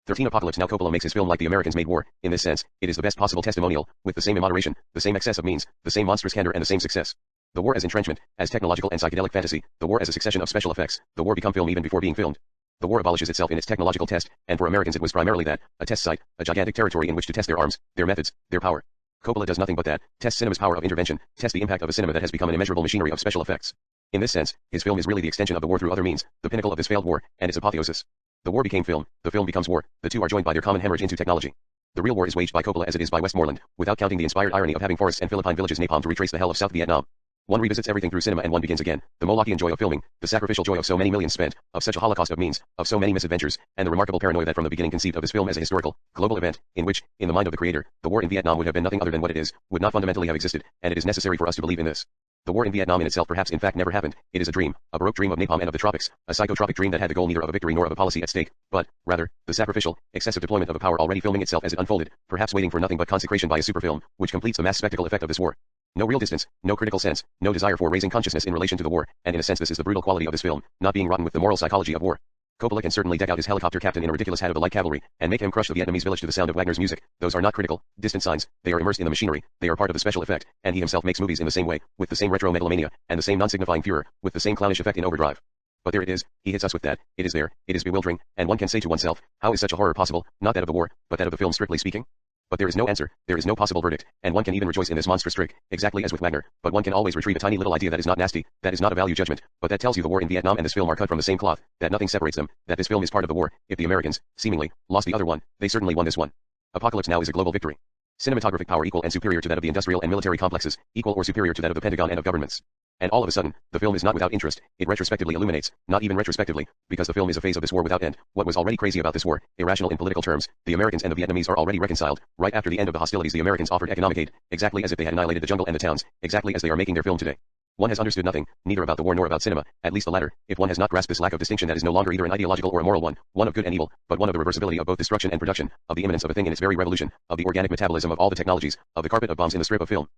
13 Apocalypse Now Coppola makes his film like the Americans made war. In this sense, it is the best possible testimonial, with the same immoderation, the same excess of means, the same monstrous candor and the same success. The war as entrenchment, as technological and psychedelic fantasy, the war as a succession of special effects, the war become film even before being filmed. The war abolishes itself in its technological test, and for Americans it was primarily that, a test site, a gigantic territory in which to test their arms, their methods, their power. Coppola does nothing but that, test cinema's power of intervention, test the impact of a cinema that has become an immeasurable machinery of special effects. In this sense, his film is really the extension of the war through other means, the pinnacle of this failed war, and its apotheosis. The war became film, the film becomes war, the two are joined by their common hemorrhage into technology. The real war is waged by Coppola as it is by Westmoreland, without counting the inspired irony of having forests and Philippine villages napalm to retrace the hell of South Vietnam. One revisits everything through cinema and one begins again, the Molochian joy of filming, the sacrificial joy of so many millions spent, of such a holocaust of means, of so many misadventures, and the remarkable paranoia that from the beginning conceived of his film as a historical, global event, in which, in the mind of the creator, the war in Vietnam would have been nothing other than what it is, would not fundamentally have existed, and it is necessary for us to believe in this. The war in Vietnam in itself perhaps in fact never happened, it is a dream, a baroque dream of napalm and of the tropics, a psychotropic dream that had the goal neither of a victory nor of a policy at stake, but, rather, the sacrificial, excessive deployment of a power already filming itself as it unfolded, perhaps waiting for nothing but consecration by a superfilm, which completes the mass spectacle effect of this war. No real distance, no critical sense, no desire for raising consciousness in relation to the war, and in a sense this is the brutal quality of this film, not being rotten with the moral psychology of war. Coppola can certainly deck out his helicopter captain in a ridiculous hat of the light cavalry, and make him crush the Vietnamese village to the sound of Wagner's music. Those are not critical, distant signs, they are immersed in the machinery, they are part of the special effect, and he himself makes movies in the same way, with the same retro megalomania, and the same non-signifying furor, with the same clownish effect in overdrive. But there it is, he hits us with that, it is there, it is bewildering, and one can say to oneself, how is such a horror possible, not that of the war, but that of the film strictly speaking? But there is no answer, there is no possible verdict, and one can even rejoice in this monstrous trick, exactly as with Wagner, but one can always retrieve a tiny little idea that is not nasty, that is not a value judgment, but that tells you the war in Vietnam and this film are cut from the same cloth, that nothing separates them, that this film is part of the war. If the Americans, seemingly, lost the other one, they certainly won this one. Apocalypse Now is a global victory. Cinematographic power equal and superior to that of the industrial and military complexes, equal or superior to that of the Pentagon and of governments. And all of a sudden, the film is not without interest, it retrospectively illuminates, not even retrospectively, because the film is a phase of this war without end, what was already crazy about this war, irrational in political terms, the Americans and the Vietnamese are already reconciled, right after the end of the hostilities the Americans offered economic aid, exactly as if they had annihilated the jungle and the towns, exactly as they are making their film today. One has understood nothing, neither about the war nor about cinema, at least the latter, if one has not grasped this lack of distinction that is no longer either an ideological or a moral one, one of good and evil, but one of the reversibility of both destruction and production, of the imminence of a thing in its very revolution, of the organic metabolism of all the technologies, of the carpet of bombs in the strip of film.